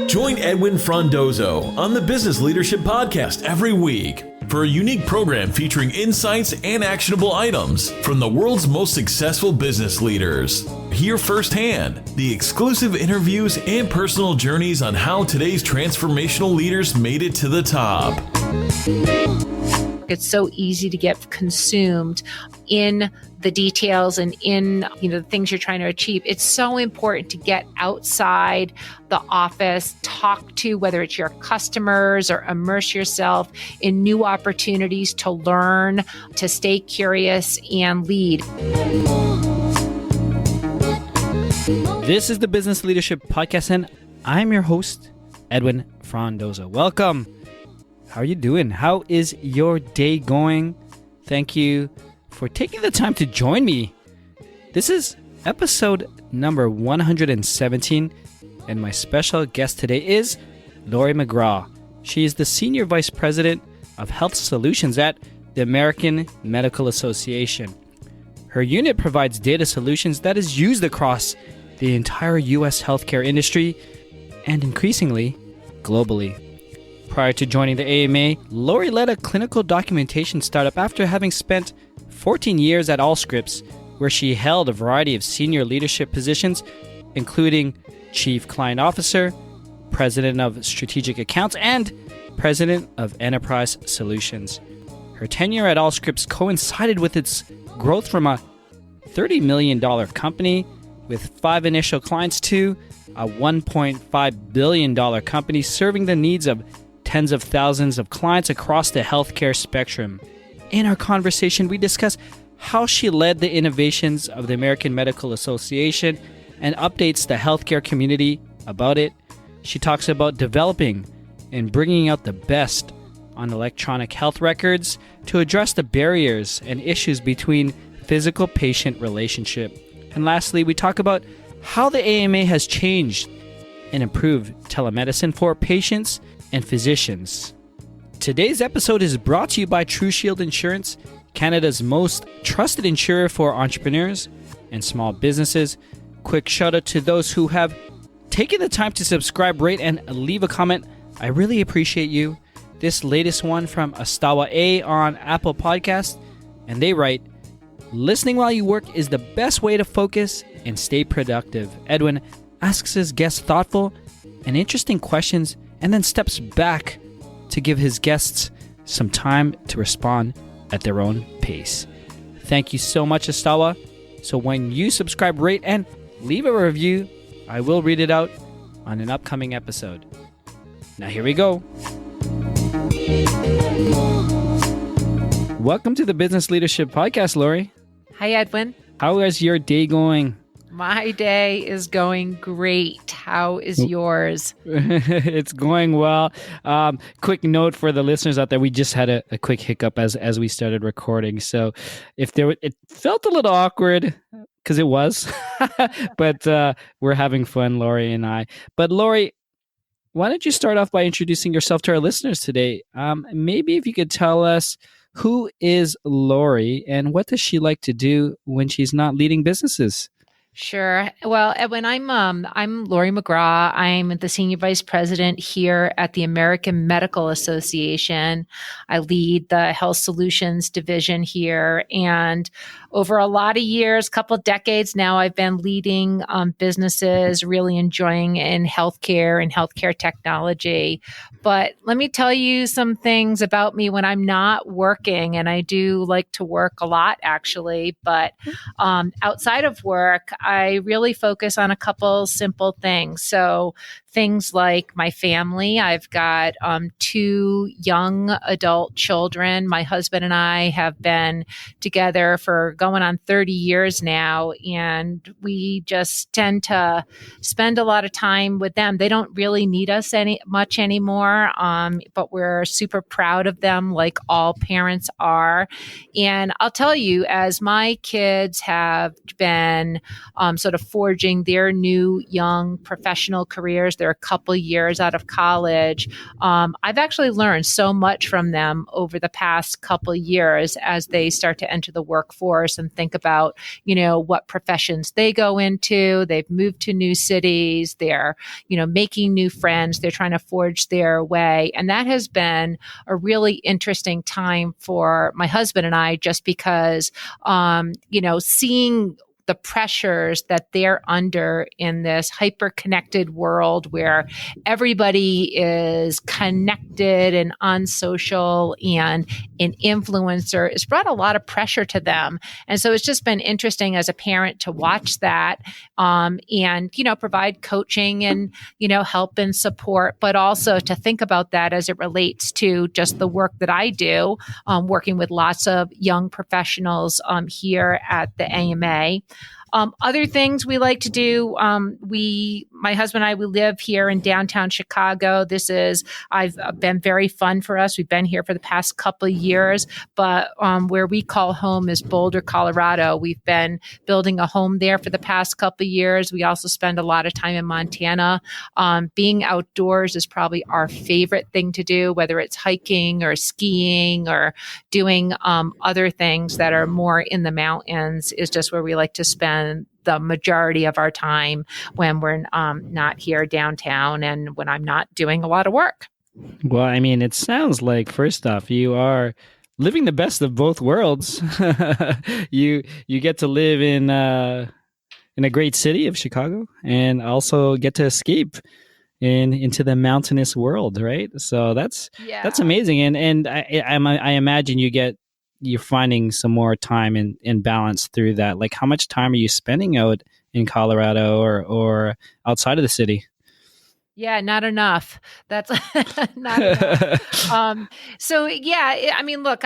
Join Edwin Frondozo on the Business Leadership Podcast every week for a unique program featuring insights and actionable items from the world's most successful business leaders. Hear firsthand the exclusive interviews and personal journeys on how today's transformational leaders made it to the top. It's so easy to get consumed in the details and in the things you're trying to achieve. It's so important to get outside the office, talk to whether it's your customers or immerse yourself in new opportunities to learn, to stay curious and lead. This is the Business Leadership Podcast, and I'm your host, Edwin Frondozo. Welcome. How are you doing? How is your day going? Thank you for taking the time to join me. This is episode number 117, and my special guest today is Laurie McGraw. She is the Senior Vice President of Health Solutions at the American Medical Association. Her unit provides data solutions that is used across the entire U.S. healthcare industry and increasingly globally. Prior to joining the AMA, Laurie led a clinical documentation startup after having spent 14 years at Allscripts, where she held a variety of senior leadership positions, including Chief Client Officer, President of Strategic Accounts, and President of Enterprise Solutions. Her tenure at Allscripts coincided with its growth from a $30 million company with 5 initial clients to a $1.5 billion company serving the needs of tens of thousands of clients across the healthcare spectrum. In our conversation, we discuss how she led the innovations of the American Medical Association and updates the healthcare community about it. She talks about developing and bringing out the best on electronic health records to address the barriers and issues between physical-patient relationship. And lastly, we talk about how the AMA has changed and improved telemedicine for patients and physicians. Today's episode is brought to you by TruShield Insurance, Canada's most trusted insurer for entrepreneurs and small businesses. Quick shout out to those who have taken the time to subscribe, rate, and leave a comment. I really appreciate you. This latest one from Astawa A on Apple Podcasts, and they write, "Listening while you work is the best way to focus and stay productive." Edwin asks his guests thoughtful and interesting questions and then steps back to give his guests some time to respond at their own pace. Thank you so much, Astawa. So when you subscribe, rate, and leave a review, I will read it out on an upcoming episode. Now here we go. Welcome to the Business Leadership Podcast, Laurie. Hi, Edwin. How is your day going? My day is going great. How is yours? It's going well. Quick note for the listeners out there: we just had a quick hiccup as we started recording. So if it felt a little awkward because it was, but we're having fun, Laurie and I. But Laurie, why don't you start off by introducing yourself to our listeners today? Maybe if you could tell us, who is Laurie and what does she like to do when she's not leading businesses? Sure. Well, Edwin, I'm Laurie McGraw. I'm the Senior Vice President here at the American Medical Association. I lead the Health Solutions division here. And over a lot of years, couple decades now, I've been leading businesses, really enjoying in healthcare and healthcare technology. But let me tell you some things about me when I'm not working. And I do like to work a lot, actually. But outside of work, I really focus on a couple simple things. So things like my family. I've got 2 young adult children. My husband and I have been together for going on 30 years now, and we just tend to spend a lot of time with them. They don't really need us much anymore, but we're super proud of them, like all parents are. And I'll tell you, as my kids have been sort of forging their new young professional careers, they're a couple years out of college. I've actually learned so much from them over the past couple years as they start to enter the workforce person think about, what professions they go into. They've moved to new cities. They're, making new friends. They're trying to forge their way. And that has been a really interesting time for my husband and I, just because, seeing the pressures that they're under in this hyper-connected world where everybody is connected and on social and an influencer, it's brought a lot of pressure to them. And so it's just been interesting as a parent to watch that, and, provide coaching and, help and support, but also to think about that as it relates to just the work that I do, working with lots of young professionals here at the AMA. Other things we like to do, my husband and I, we live here in downtown Chicago. I've been very fun for us. We've been here for the past couple of years, but where we call home is Boulder, Colorado. We've been building a home there for the past couple of years. We also spend a lot of time in Montana. Being outdoors is probably our favorite thing to do, whether it's hiking or skiing or doing other things that are more in the mountains, is just where we like to spend the majority of our time when we're not here downtown and when I'm not doing a lot of work. Well, I mean, it sounds like, first off, you are living the best of both worlds. You get to live in a great city of Chicago and also get to escape into the mountainous world, right? So that's amazing. And I imagine you're finding some more time and balance through that. Like, how much time are you spending out in Colorado or outside of the city? Yeah, not enough. That's not enough. Look,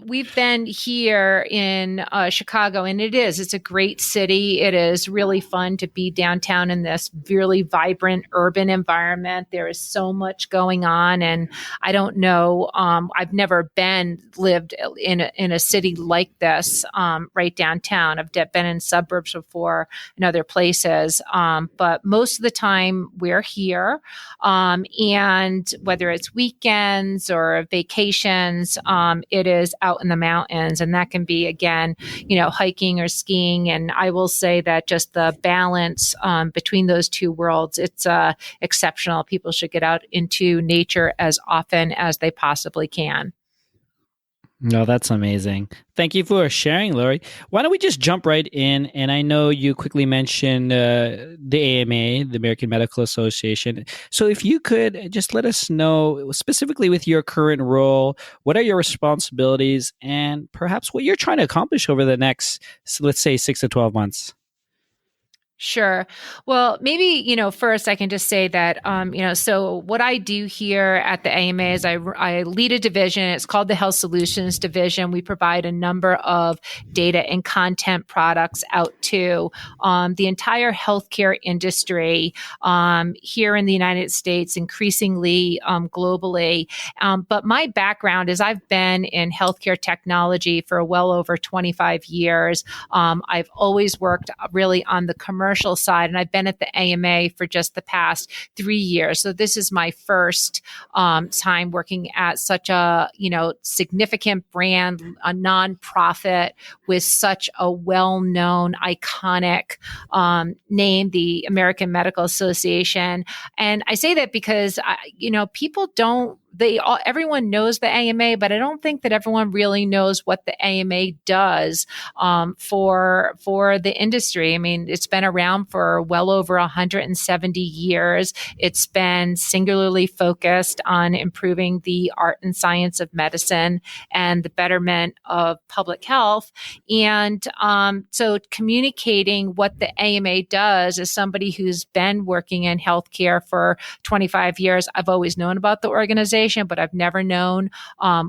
we've been here in Chicago, and it's a great city. It is really fun to be downtown in this really vibrant urban environment. There is so much going on, and I don't know. I've never lived in a city like this, right downtown. I've been in suburbs before and other places, but most of the time we're here. And whether it's weekends or vacations, it is out in the mountains, and that can be, again, hiking or skiing. And I will say that just the balance between those two worlds, it's exceptional. People should get out into nature as often as they possibly can. No, that's amazing. Thank you for sharing, Laurie. Why don't we just jump right in? And I know you quickly mentioned the AMA, the American Medical Association. So if you could just let us know, specifically with your current role, what are your responsibilities and perhaps what you're trying to accomplish over the next, let's say, 6 to 12 months? Sure. Well, maybe, first I can just say that, so what I do here at the AMA is I lead a division. It's called the Health Solutions Division. We provide a number of data and content products out to the entire healthcare industry here in the United States, increasingly globally. But my background is I've been in healthcare technology for well over 25 years. I've always worked really on the commercial side, and I've been at the AMA for just the past 3 years. So this is my first time working at such a significant brand, a nonprofit with such a well-known, iconic name, the American Medical Association. And I say that because people don't. Everyone knows the AMA, but I don't think that everyone really knows what the AMA does for the industry. I mean, it's been around for well over 170 years. It's been singularly focused on improving the art and science of medicine and the betterment of public health. And so communicating what the AMA does, as somebody who's been working in healthcare for 25 years, I've always known about the organization, but I've never known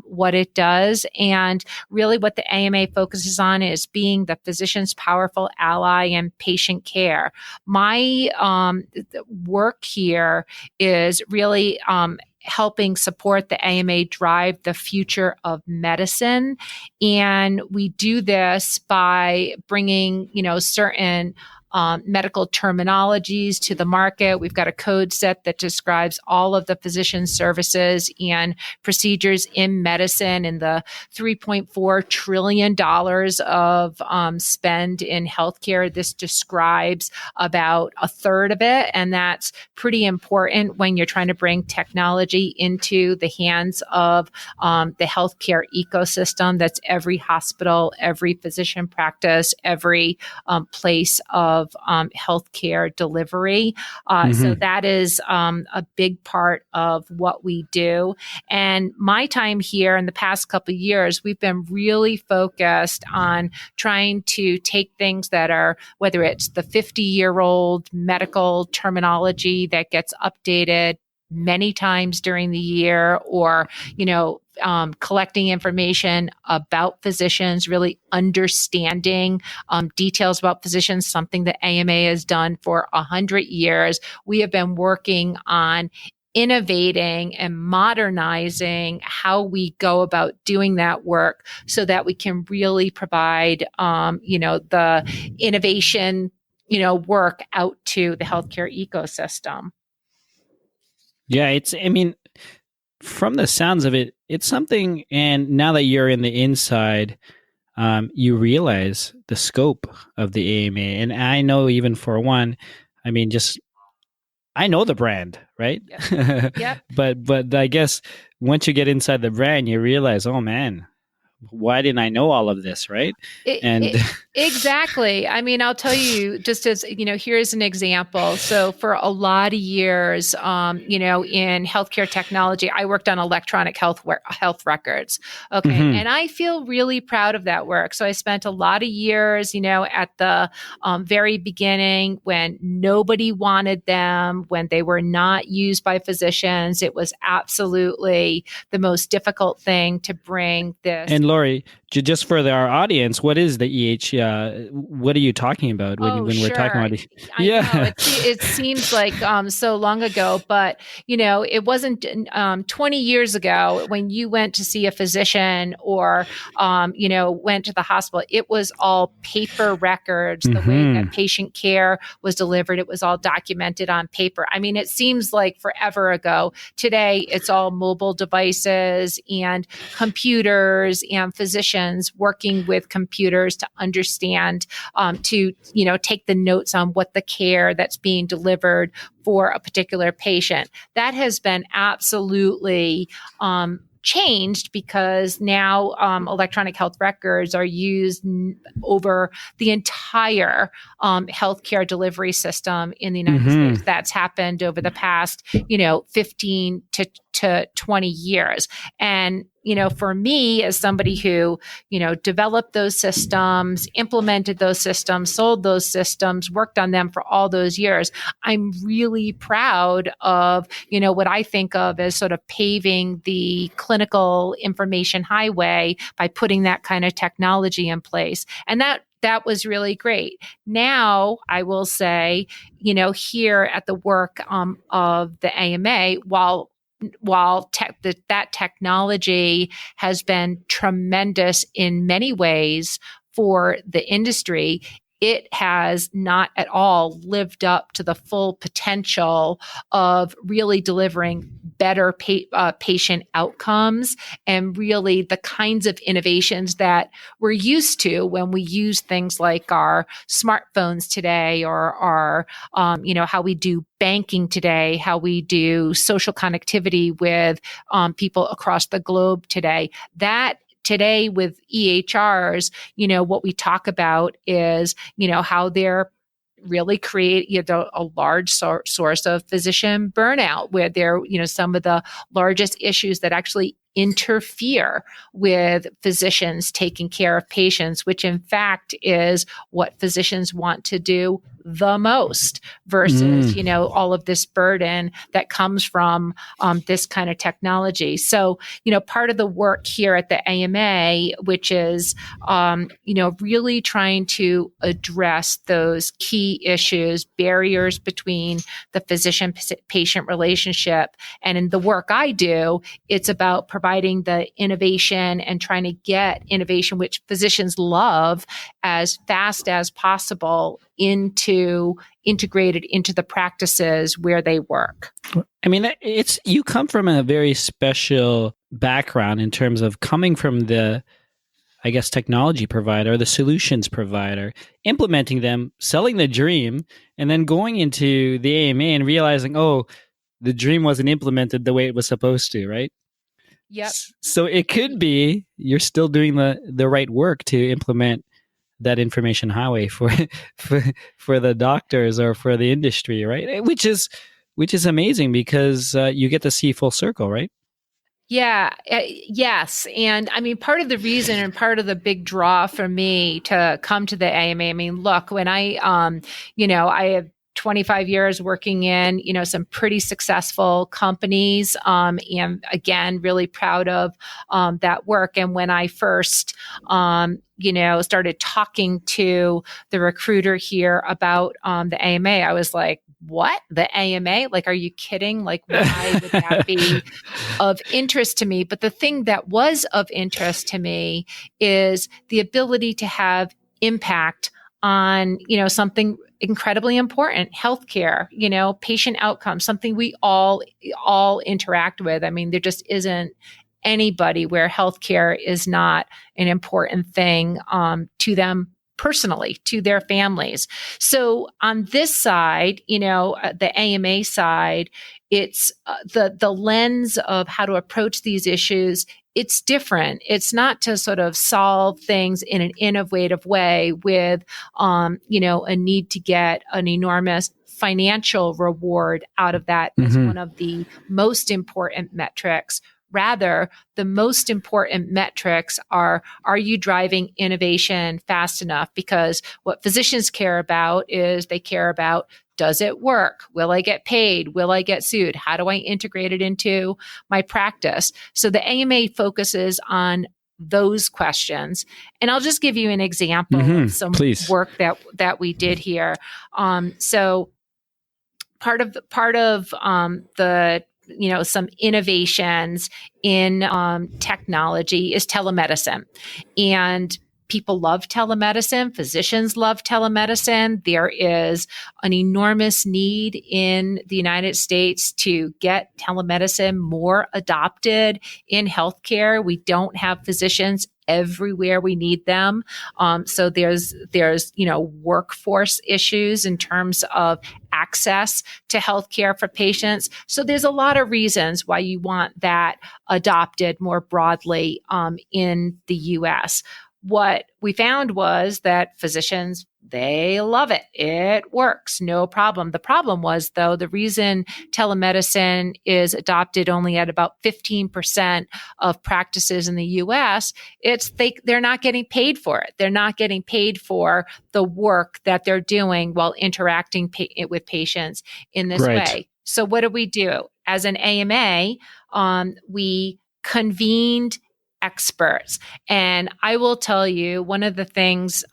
what it does. And really what the AMA focuses on is being the physician's powerful ally in patient care. My work here is really helping support the AMA drive the future of medicine. And we do this by bringing, certain medical terminologies to the market. We've got a code set that describes all of the physician services and procedures in medicine, and the $3.4 trillion of spend in healthcare. This describes about a third of it, and that's pretty important when you're trying to bring technology into the hands of the healthcare ecosystem. That's every hospital, every physician practice, every place of healthcare delivery. So that is a big part of what we do. And my time here in the past couple of years, we've been really focused on trying to take things that are, whether it's the 50-year-old medical terminology that gets updated many times during the year, or, collecting information about physicians, really understanding details about physicians, something that AMA has done for 100 years. We have been working on innovating and modernizing how we go about doing that work so that we can really provide, the innovation, work out to the healthcare ecosystem. Yeah, from the sounds of it, it's something, and now that you're in the inside, you realize the scope of the AMA. And I know, even for one, I know the brand, right? Yep. But I guess once you get inside the brand, you realize, oh man, why didn't I know all of this, right? Exactly. I'll tell you, just as, here's an example. So for a lot of years, in healthcare technology, I worked on electronic health records. Okay. Mm-hmm. And I feel really proud of that work. So I spent a lot of years, at the very beginning, when nobody wanted them, when they were not used by physicians. It was absolutely the most difficult thing to bring this. And Laurie, just for our audience, what is the EH? What are you talking about when we're talking about it? Yeah, it seems like so long ago, but it wasn't 20 years ago when you went to see a physician or went to the hospital. It was all paper records. The way that patient care was delivered, it was all documented on paper. It seems like forever ago. Today, it's all mobile devices and computers and physicians working with computers to understand, to take the notes on what the care that's being delivered for a particular patient. That has been absolutely changed, because now electronic health records are used over the entire healthcare delivery system in the United States. That's happened over the past 15 to 20 years. And for me, as somebody who, developed those systems, implemented those systems, sold those systems, worked on them for all those years, I'm really proud of, what I think of as sort of paving the clinical information highway by putting that kind of technology in place. And that was really great. Now, I will say, here at the work of the AMA, while that technology has been tremendous in many ways for the industry, it has not at all lived up to the full potential of really delivering better patient outcomes and really the kinds of innovations that we're used to when we use things like our smartphones today, or our, how we do banking today, how we do social connectivity with people across the globe today. That today with EHRs, what we talk about is, how they're really create a large source of physician burnout, where they're, some of the largest issues that actually interfere with physicians taking care of patients, which in fact is what physicians want to do the most, versus, all of this burden that comes from this kind of technology. So, part of the work here at the AMA, which is, really trying to address those key issues, barriers between the physician-patient relationship. And in the work I do, it's about providing providing the innovation and trying to get innovation, which physicians love, as fast as possible integrated into the practices where they work. I mean, you come from a very special background in terms of coming from the, I guess, technology provider, the solutions provider, implementing them, selling the dream, and then going into the AMA and realizing, oh, the dream wasn't implemented the way it was supposed to, right? Yep. So it could be you're still doing the right work to implement that information highway for the doctors or for the industry, right? Which is amazing because you get to see full circle, right? Yeah. Yes. And I mean, part of the reason and part of the big draw for me to come to the AMA, I mean, look, when I have 25 years working in, some pretty successful companies, and again, really proud of that work. And when I first, started talking to the recruiter here about the AMA, I was like, what? The AMA? Like, are you kidding? Like, why would that be of interest to me? But the thing that was of interest to me is the ability to have impact on, something incredibly important, healthcare, patient outcomes, something we all interact with. I mean, there just isn't anybody where healthcare is not an important thing to them personally, to their families. So on this side, the AMA side, it's the lens of how to approach these issues. It's different. It's not to sort of solve things in an innovative way with, a need to get an enormous financial reward out of that as one of the most important metrics. Rather, the most important metrics are you driving innovation fast enough? Because what physicians care about is they care about, does it work? Will I get paid? Will I get sued? How do I integrate it into my practice? So the AMA focuses on those questions. And I'll just give you an example of some work that we did here. So part of the some innovations in technology is telemedicine. And people love telemedicine. Physicians love telemedicine. There is an enormous need in the United States to get telemedicine more adopted in healthcare. We don't have physicians everywhere we need them. So there's workforce issues in terms of access to healthcare for patients. So there's a lot of reasons why you want that adopted more broadly in the U.S. What we found was that physicians, they love it. It works, no problem. The problem was, though, the reason telemedicine is adopted only at about 15% of practices in the U.S., they're not getting paid for it. They're not getting paid for the work that they're doing while interacting with patients in this way. So what do we do? As an AMA, we convened experts. And I will tell you, one of the things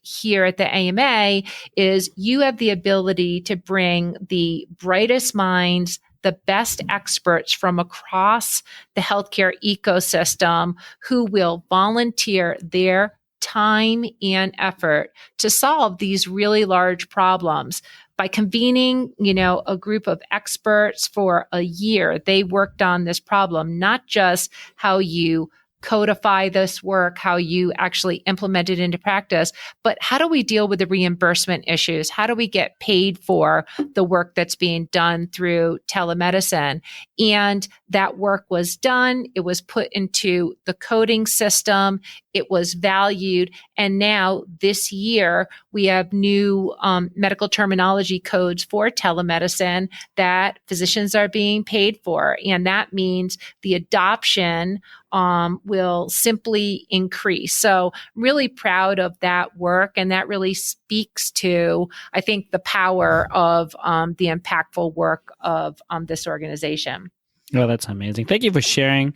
here at the AMA is you have the ability to bring the brightest minds, the best experts from across the healthcare ecosystem who will volunteer their time and effort to solve these really large problems. By convening, a group of experts for a year, they worked on this problem, not just how you codify this work, how you actually implement it into practice, but how do we deal with the reimbursement issues? How do we get paid for the work that's being done through telemedicine? And that work was done. It was put into the coding system. It was valued. And now this year, we have new medical terminology codes for telemedicine that physicians are being paid for. And that means the adoption will simply increase. So I'm really proud of that work. And that really speaks to, I think, the power of the impactful work of this organization. Oh, that's amazing. Thank you for sharing.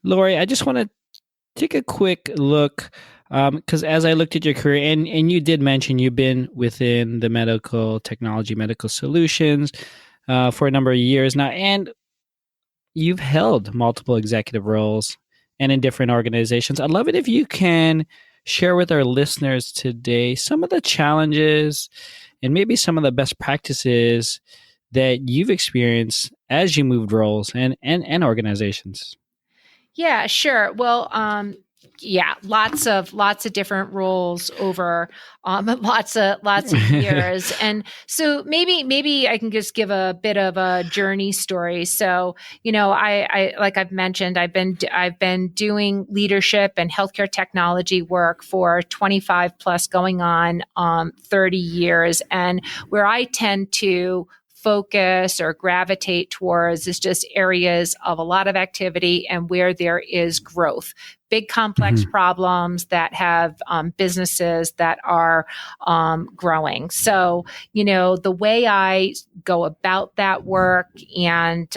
Laurie, I just want to take a quick look, because as I looked at your career, and you did mention you've been within the medical technology, medical solutions for a number of years now. And you've held multiple executive roles and in different organizations. I'd love it if you can share with our listeners today some of the challenges and maybe some of the best practices that you've experienced as you moved roles and organizations. Yeah, sure. Well, yeah, lots of different roles over lots of years, and so maybe I can just give a bit of a journey story. So I like I've mentioned, I've been doing leadership and healthcare technology work for 25 plus, going on 30 years, and where I tend to focus or gravitate towards is just areas of a lot of activity and where there is growth. Big complex problems that have businesses that are growing. So, the way I go about that work and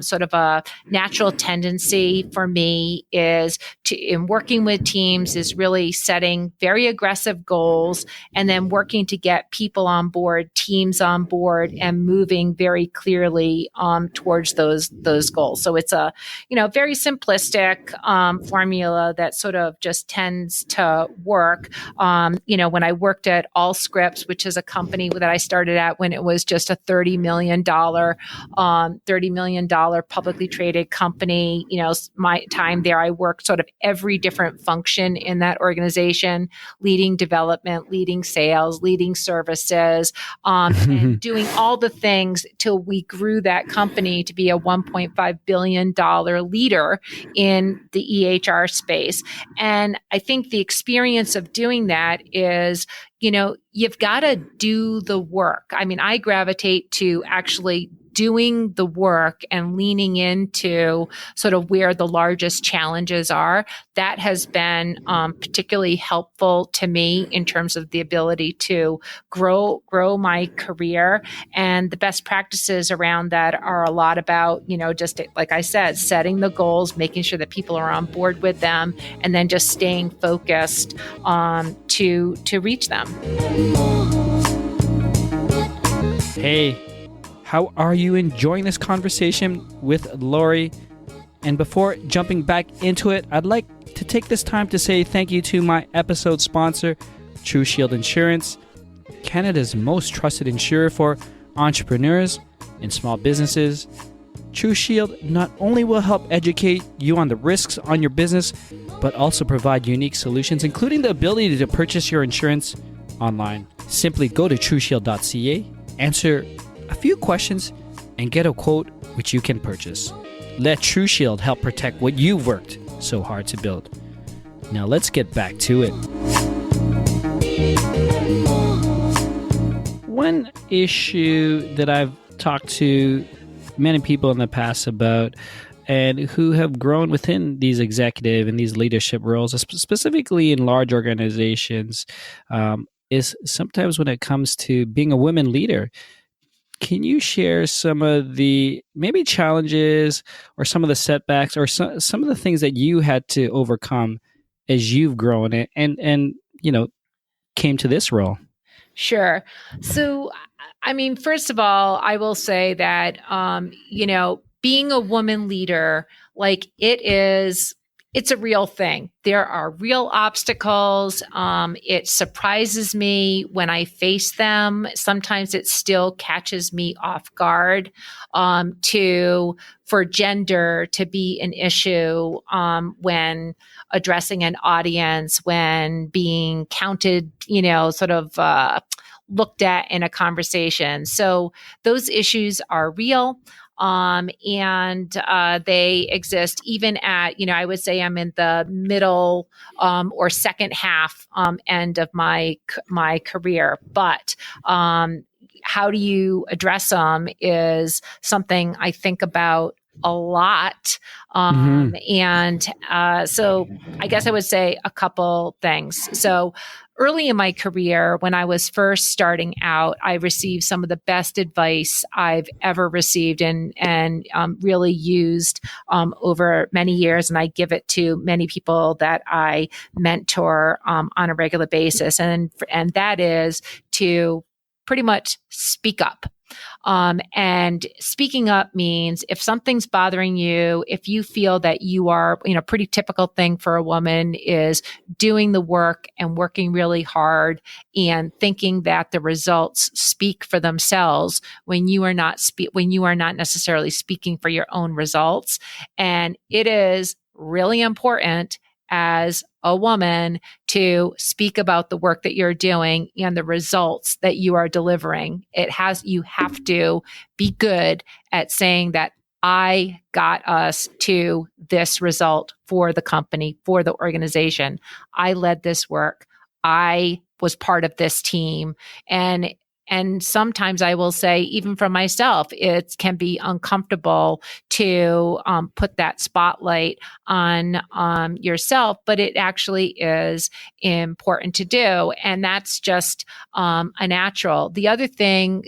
sort of a natural tendency for me is in working with teams, is really setting very aggressive goals and then working to get people on board, teams on board, and moving very clearly towards those goals. So it's a very simplistic formula that sort of just tends to work. When I worked at Allscripts, which is a company that I started at when it was just a $30 million publicly traded company, my time there, I worked sort of every different function in that organization, leading development, leading sales, leading services, and doing all the things till we grew that company to be a $1.5 billion leader in the EHR space. And I think the experience of doing that is, you've got to do the work. I mean, I gravitate to actually doing the work and leaning into sort of where the largest challenges are. That has been particularly helpful to me in terms of the ability to grow my career. And the best practices around that are a lot about, just like I said, setting the goals, making sure that people are on board with them, and then just staying focused to reach them. Hey, how are you enjoying this conversation with Laurie? And before jumping back into it, I'd like to take this time to say thank you to my episode sponsor, True Shield Insurance, Canada's most trusted insurer for entrepreneurs and small businesses. True Shield not only will help educate you on the risks on your business, but also provide unique solutions, including the ability to purchase your insurance online. Simply go to trueshield.ca, answer a few questions, and get a quote which you can purchase. Let True Shield help protect what you've worked so hard to build. Now let's get back to it. One issue that I've talked to many people in the past about, and who have grown within these executive and these leadership roles, specifically in large organizations, is sometimes when it comes to being a women leader. Can you share some of the maybe challenges or some of the setbacks or some of the things that you had to overcome as you've grown and came to this role? Sure. So, I mean, first of all, I will say that, being a woman leader, like it's a real thing. There are real obstacles. It surprises me when I face them. Sometimes it still catches me off guard for gender to be an issue when addressing an audience, when being counted, looked at in a conversation. So those issues are real. And they exist even at, I would say I'm in the middle or second half end of my career. But how do you address them is something I think about a lot. And so I guess I would say a couple things. So early in my career, when I was first starting out, I received some of the best advice I've ever received and really used over many years. And I give it to many people that I mentor on a regular basis. And that is to pretty much speak up. And speaking up means if something's bothering you, if you feel that you are, pretty typical thing for a woman is doing the work and working really hard and thinking that the results speak for themselves when you are not necessarily speaking for your own results. And it is really important as a woman to speak about the work that you're doing and the results that you are delivering. You have to be good at saying that I got us to this result for the company, for the organization. I led this work. I was part of this team. And sometimes I will say, even for myself, it can be uncomfortable to put that spotlight on yourself, but it actually is important to do. And that's just a natural. The other thing,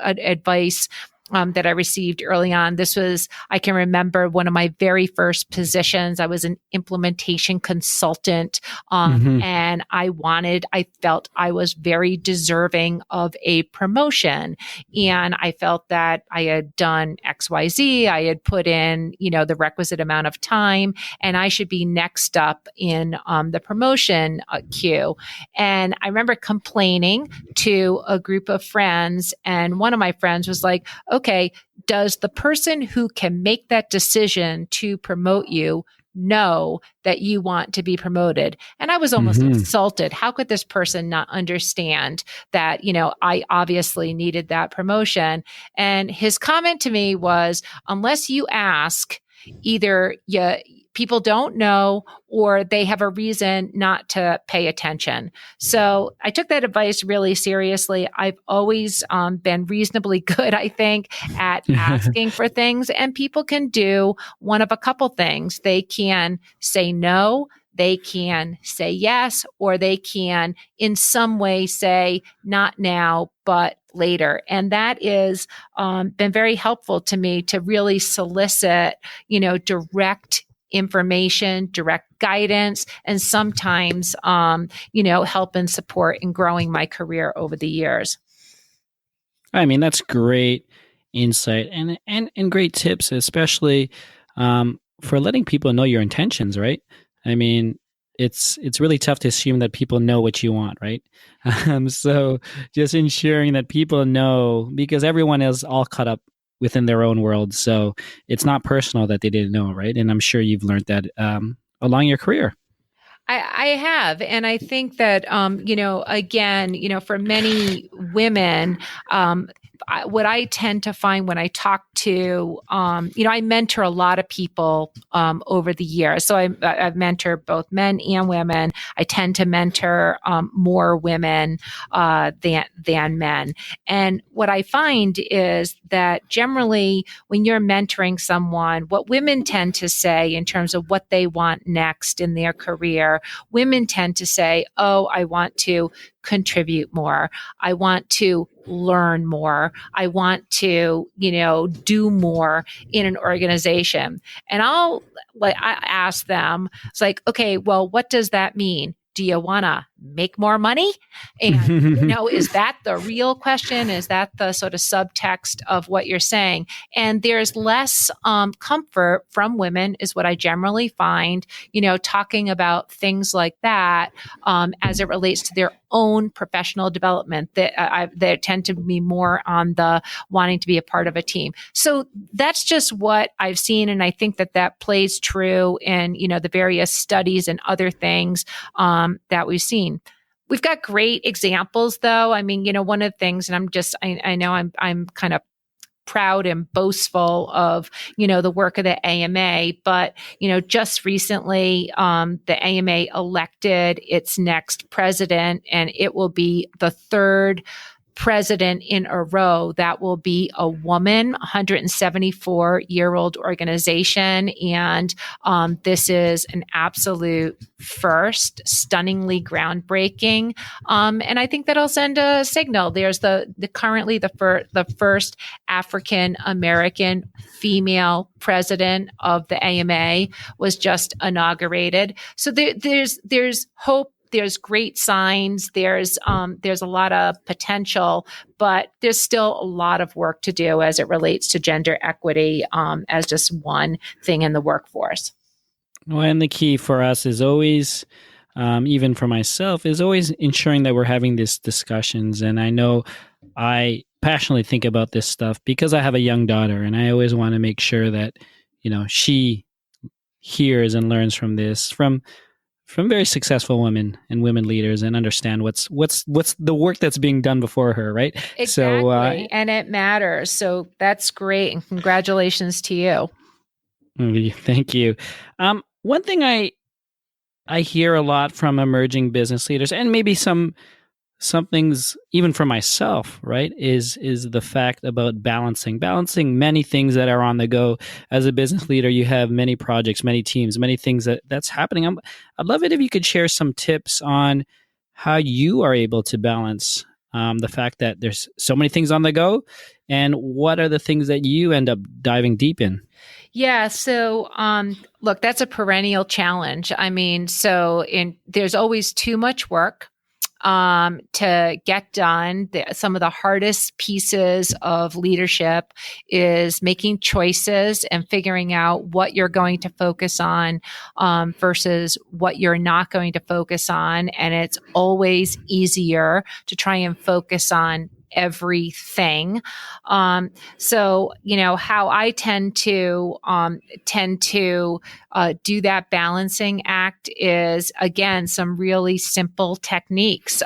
advice that I received early on. I can remember one of my very first positions. I was an implementation consultant, and I felt I was very deserving of a promotion. And I felt that I had done XYZ. I had put in, the requisite amount of time, and I should be next up in the promotion queue. And I remember complaining to a group of friends, and one of my friends was like, okay, does the person who can make that decision to promote you know that you want to be promoted? And I was almost insulted. How could this person not understand that, I obviously needed that promotion? And his comment to me was, unless you ask, either people don't know or they have a reason not to pay attention. So I took that advice really seriously. I've always been reasonably good, I think, at asking for things. And people can do one of a couple things. They can say no, they can say yes, or they can in some way say not now, but later. And that is been very helpful to me to really solicit, direct information, direct guidance, and sometimes, help and support in growing my career over the years. I mean, that's great insight and great tips, especially for letting people know your intentions, right? I mean, it's really tough to assume that people know what you want, right? So just ensuring that people know, because everyone is all caught up within their own world. So it's not personal that they didn't know, right? And I'm sure you've learned that along your career. I have. And I think that, again, for many women, what I tend to find when I talk to, I mentor a lot of people over the years. So I've mentored both men and women. I tend to mentor more women than men. And what I find is that generally when you're mentoring someone, what women tend to say in terms of what they want next in their career, women tend to say, oh, I want to contribute more. I want to learn more. I want to, do more in an organization. And I ask them, it's like, okay, well, what does that mean? Do you want to make more money? And, is that the real question? Is that the sort of subtext of what you're saying? And there's less comfort from women is what I generally find, talking about things like that as it relates to their own professional development, that tend to be more on the wanting to be a part of a team. So that's just what I've seen. And I think that plays true in, the various studies and other things that we've seen. We've got great examples though. I mean, one of the things, and I know I'm kind of proud and boastful of, the work of the AMA, but, just recently, the AMA elected its next president, and it will be the third president in a row that will be a woman, 174-year-old organization. And this is an absolute first, stunningly groundbreaking. And I think that'll send a signal. There's currently the first African American female president of the AMA was just inaugurated. So there's hope there's great signs. There's a lot of potential, but there's still a lot of work to do as it relates to gender equity as just one thing in the workforce. Well, and the key for us is always, even for myself, is always ensuring that we're having these discussions. And I know I passionately think about this stuff because I have a young daughter, and I always want to make sure that, she hears and learns from this, from very successful women and women leaders, and understand what's the work that's being done before her, right? Exactly. So, and it matters. So that's great. And congratulations to you. Thank you. One thing I hear a lot from emerging business leaders, and maybe some things even for myself, right, is the fact about balancing many things that are on the go. As a business leader, you have many projects, many teams, many things that's happening. I'd love it if you could share some tips on how you are able to balance the fact that there's so many things on the go, and what are the things that you end up diving deep in. Yeah. So, look, that's a perennial challenge. I mean, there's always too much work to get done. Some of the hardest pieces of leadership is making choices and figuring out what you're going to focus on versus what you're not going to focus on. And it's always easier to try and focus on everything. So, how I tend to do that balancing act is, again, some really simple techniques,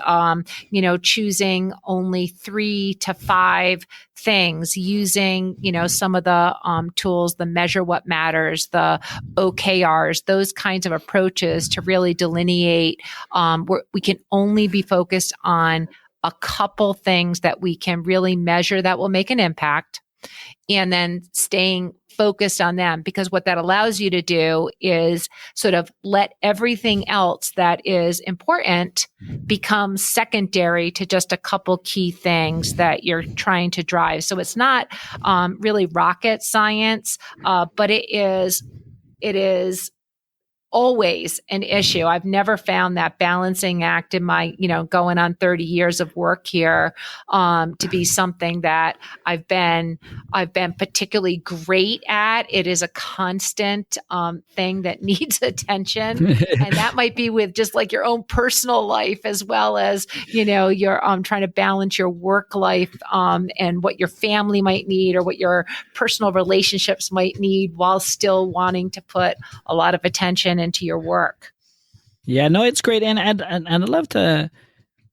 choosing only 3 to 5 things, using, some of the tools, the Measure What Matters, the OKRs, those kinds of approaches to really delineate where we can only be focused on a couple things that we can really measure that will make an impact, and then staying focused on them, because what that allows you to do is sort of let everything else that is important become secondary to just a couple key things that you're trying to drive. So it's not really rocket science, but it is always an issue. I've never found that balancing act in my, going on 30 years of work here, to be something that I've been particularly great at. It is a constant thing that needs attention, and that might be with just like your own personal life as well as you're trying to balance your work life and what your family might need or what your personal relationships might need, while still wanting to put a lot of attention into your work. Yeah, no, it's great. And I'd love to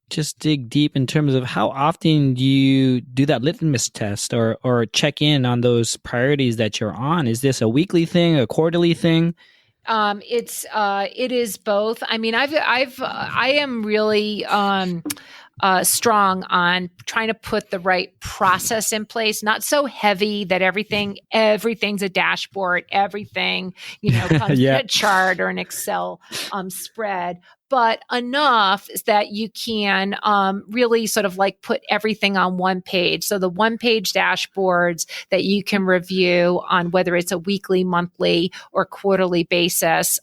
just dig deep in terms of how often do you do that litmus test or check in on those priorities that you're on. Is this a weekly thing, a quarterly thing? It is both. I mean, I am really strong on trying to put the right process in place, not so heavy that everything's a dashboard, everything, comes in a chart or an Excel spread, but enough that you can really sort of like put everything on one page. So the one-page dashboards that you can review on whether it's a weekly, monthly, or quarterly basis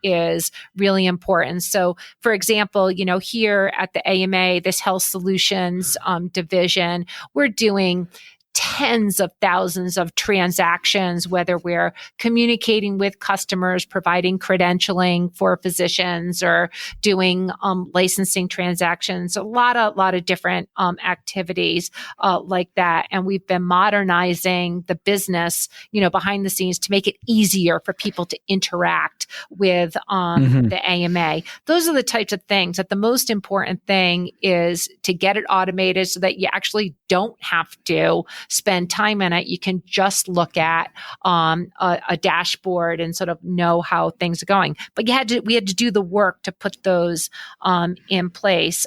is really important. So, for example, here at the AMA, this Health Solutions division, we're doing tens of thousands of transactions, whether we're communicating with customers, providing credentialing for physicians, or doing licensing transactions, a lot of different activities like that. And we've been modernizing the business, behind the scenes to make it easier for people to interact with the AMA. Those are the types of things that the most important thing is to get it automated so that you actually don't have to spend time in it. You can just look at a dashboard and sort of know how things are going. But we had to do the work to put those in place.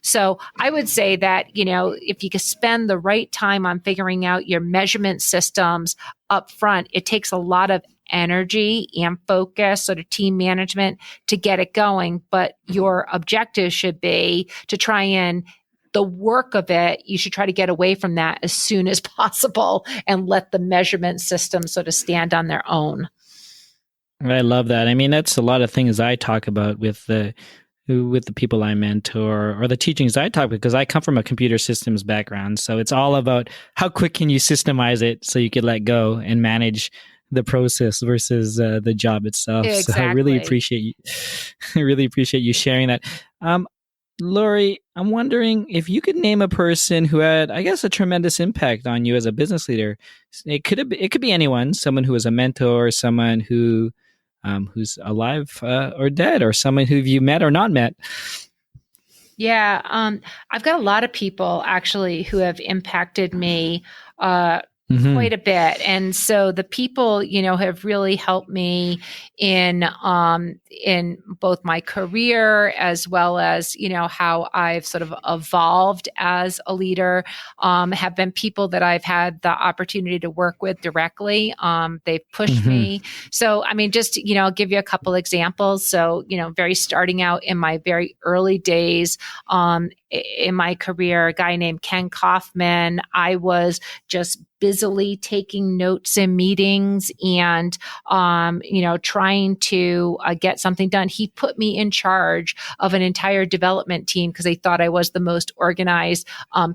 So I would say that, if you could spend the right time on figuring out your measurement systems up front, it takes a lot of energy and focus, sort of team management, to get it going. But your objective should be to try and the work of it, you should try to get away from that as soon as possible and let the measurement systems sort of stand on their own. I love that. I mean, that's a lot of things I talk about with the with the people I mentor or the teachings I talk with, because I come from a computer systems background. So it's all about how quick can you systemize it so you can let go and manage the process versus the job itself. So I really Exactly. appreciate you. I really appreciate you sharing that. Laurie, I'm wondering if you could name a person who had, I guess, a tremendous impact on you as a business leader. It could be anyone, someone who was a mentor, someone who's alive or dead, or someone who you met or not met. Yeah, I've got a lot of people actually who have impacted me quite a bit, and so the people have really helped me in both my career as well as how I've sort of evolved as a leader. Have been people that I've had the opportunity to work with directly. They've pushed me. So I mean, just I'll give you a couple examples. So very starting out in my very early days. In my career, a guy named Ken Kaufman. I was just busily taking notes in meetings and, trying to get something done. He put me in charge of an entire development team because he thought I was the most organized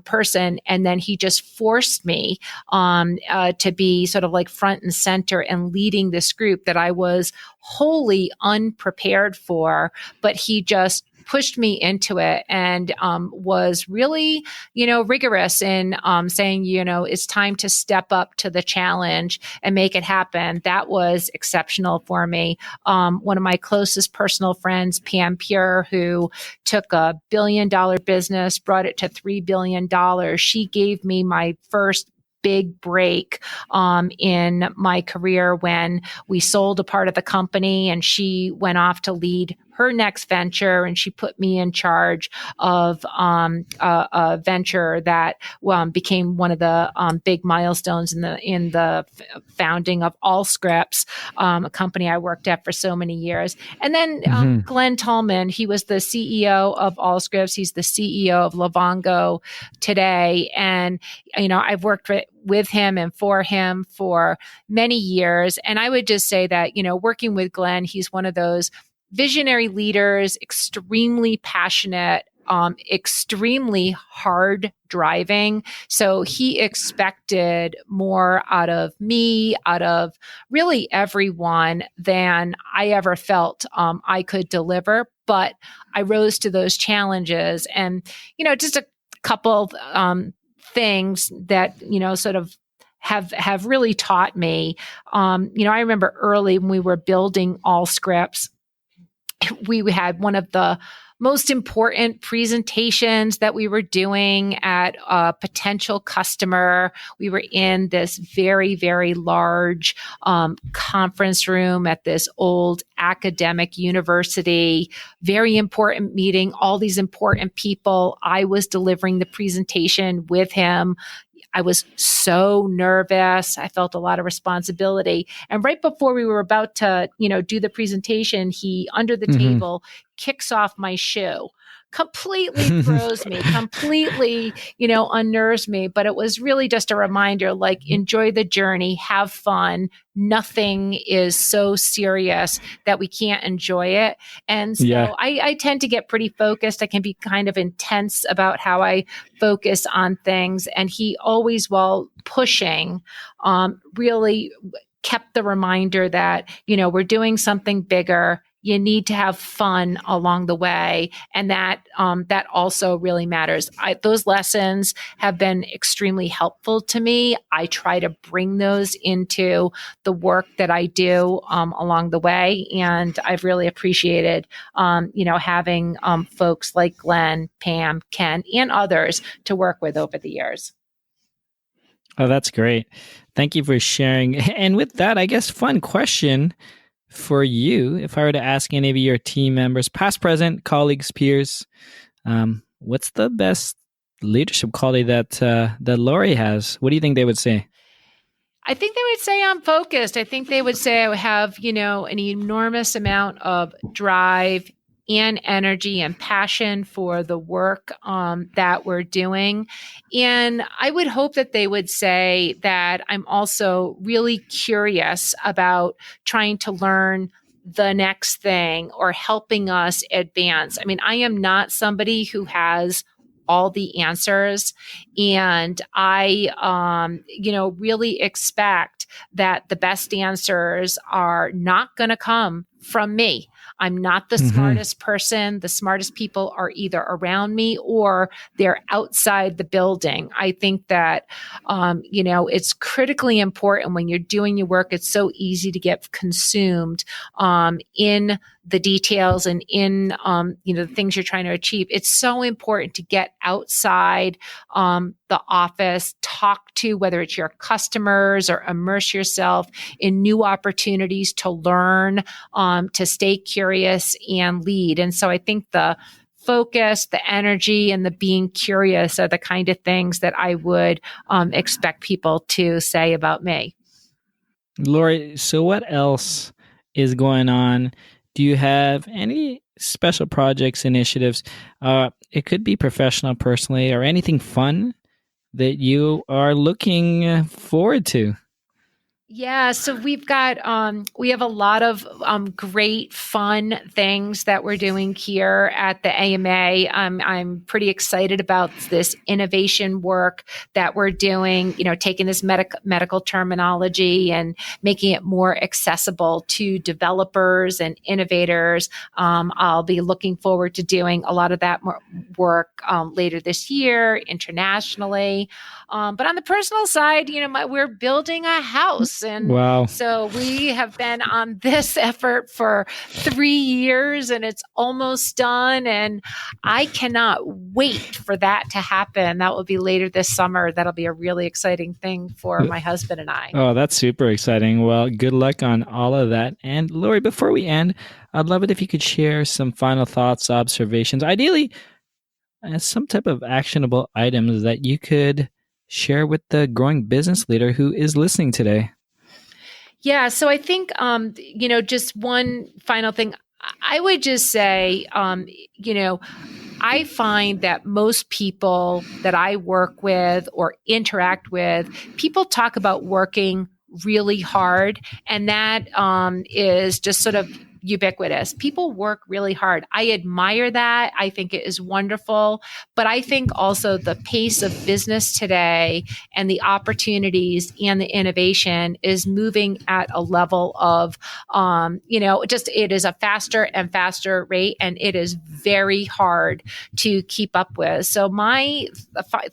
person. And then he just forced me to be sort of like front and center and leading this group that I was wholly unprepared for, but he just pushed me into it and was really, rigorous in saying, it's time to step up to the challenge and make it happen. That was exceptional for me. One of my closest personal friends, Pam Pure, who took a $1 billion business, brought it to $3 billion. She gave me my first big break in my career when we sold a part of the company and she went off to lead her next venture, and she put me in charge of a venture that became one of the big milestones in the founding of Allscripts, a company I worked at for so many years. And then Glenn Tallman, he was the CEO of Allscripts. He's the CEO of Livongo today, and I've worked with him and for him for many years. And I would just say that working with Glenn, he's one of those visionary leaders, extremely passionate, extremely hard driving. So he expected more out of me, out of really everyone than I ever felt I could deliver. But I rose to those challenges, and just a couple things that sort of have really taught me. I remember early when we were building Allscripts, we had one of the most important presentations that we were doing at a potential customer. We were in this very, very large conference room at this old academic university. Very important meeting, all these important people. I was delivering the presentation with him. I was so nervous. I felt a lot of responsibility. And right before we were about to, do the presentation, he, under the table, kicks off my shoe. Completely throws me, completely, unnerves me. But it was really just a reminder, like, enjoy the journey, have fun. Nothing is so serious that we can't enjoy it. And so I tend to get pretty focused. I can be kind of intense about how I focus on things. And he always, while pushing, really kept the reminder that, we're doing something bigger. You need to have fun along the way. And that also really matters. Those lessons have been extremely helpful to me. I try to bring those into the work that I do along the way. And I've really appreciated, having folks like Glenn, Pam, Ken, and others to work with over the years. Oh, that's great. Thank you for sharing. And with that, I guess, fun question for you. If I were to ask any of your team members, past, present, colleagues, peers, what's the best leadership quality that Laurie has? What do you think they would say? I think they would say I'm focused. I think they would say I have, an enormous amount of drive and energy and passion for the work that we're doing. And I would hope that they would say that I'm also really curious about trying to learn the next thing or helping us advance. I mean, I am not somebody who has all the answers. And I, really expect that the best answers are not going to come from me. I'm not the smartest person. The smartest people are either around me or they're outside the building. I think that, it's critically important when you're doing your work. It's so easy to get consumed in the details and in, the things you're trying to achieve. It's so important to get outside the office, talk to whether it's your customers or immerse yourself in new opportunities to learn, to stay curious and lead. And so I think the focus, the energy, and the being curious are the kind of things that I would expect people to say about me. Laurie, so what else is going on? Do you have any special projects, initiatives? It could be professional, personally, or anything fun that you are looking forward to. Yeah, so we have a lot of great fun things that we're doing here at the AMA. I'm pretty excited about this innovation work that we're doing, taking this medical terminology and making it more accessible to developers and innovators. I'll be looking forward to doing a lot of that work later this year internationally. But on the personal side, we're building a house. And wow. So we have been on this effort for 3 years and it's almost done. And I cannot wait for that to happen. That will be later this summer. That'll be a really exciting thing for my husband and I. Oh, that's super exciting. Well, good luck on all of that. And Laurie, before we end, I'd love it if you could share some final thoughts, observations, ideally some type of actionable items that you could share with the growing business leader who is listening today. Yeah. So I think, just one final thing. I would just say, I find that most people that I work with or interact with, people talk about working really hard. And that is just sort of ubiquitous. People work really hard. I admire that. I think it is wonderful. But I think also the pace of business today and the opportunities and the innovation is moving at a level of, it is a faster and faster rate, and it is very hard to keep up with. So my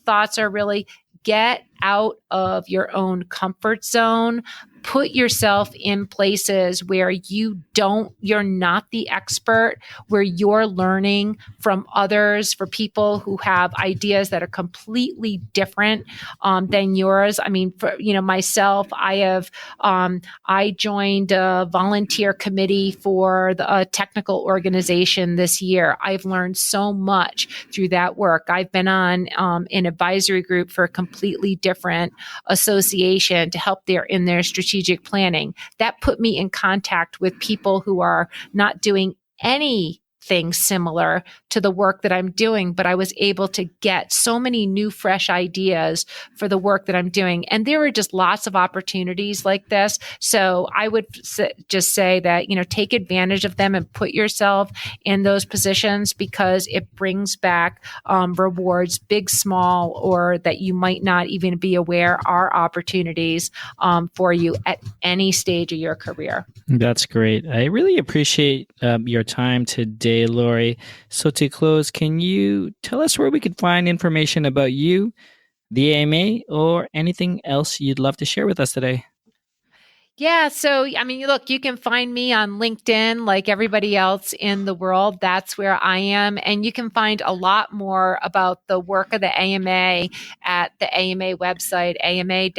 thoughts are really get out of your own comfort zone. Put yourself in places where you're not the expert, where you're learning from others, for people who have ideas that are completely different than yours. I mean, for myself, I joined a volunteer committee for a technical organization this year. I've learned so much through that work. I've been on an advisory group for a completely different association to help in their strategic planning. That put me in contact with people who are not doing anything similar to the work that I'm doing, but I was able to get so many new, fresh ideas for the work that I'm doing. And there were just lots of opportunities like this. So I would just say that, take advantage of them and put yourself in those positions, because it brings back rewards, big, small, or that you might not even be aware are opportunities for you at any stage of your career. That's great. I really appreciate your time today, Laurie. So to close, can you tell us where we could find information about you, the AMA, or anything else you'd love to share with us today? Yeah. So, look, you can find me on LinkedIn like everybody else in the world. That's where I am. And you can find a lot more about the work of the AMA at the AMA website, ama-assn.org.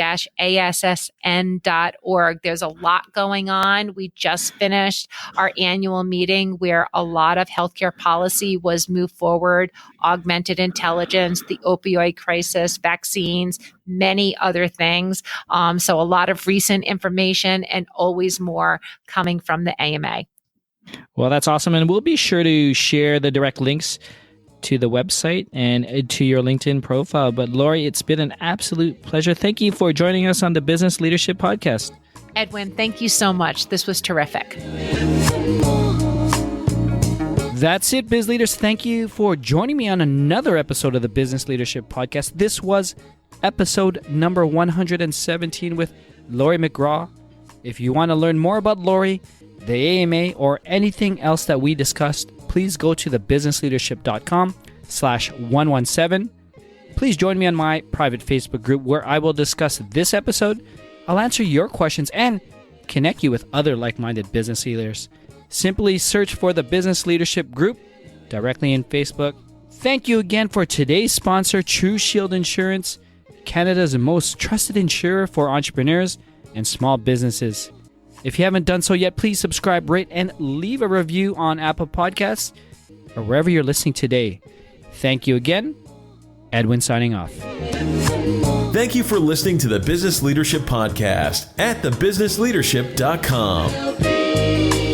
There's a lot going on. We just finished our annual meeting where a lot of healthcare policy was moved forward, augmented intelligence, the opioid crisis, vaccines, many other things. So a lot of recent information and always more coming from the AMA. Well, that's awesome. And we'll be sure to share the direct links to the website and to your LinkedIn profile. But Laurie, it's been an absolute pleasure. Thank you for joining us on the Business Leadership Podcast. Edwin, thank you so much. This was terrific. That's it, Biz Leaders. Thank you for joining me on another episode of the Business Leadership Podcast. This was episode number 117 with Laurie McGraw. If you want to learn more about Laurie, the AMA, or anything else that we discussed, please go to thebusinessleadership.com/117. Please join me on my private Facebook group where I will discuss this episode. I'll answer your questions and connect you with other like-minded business leaders. Simply search for the Business Leadership Group directly in Facebook. Thank you again for today's sponsor, True Shield Insurance, Canada's most trusted insurer for entrepreneurs and small businesses. If you haven't done so yet, please subscribe, rate, and leave a review on Apple Podcasts or wherever you're listening today. Thank you again. Edwin signing off. Thank you for listening to the Business Leadership Podcast at thebusinessleadership.com.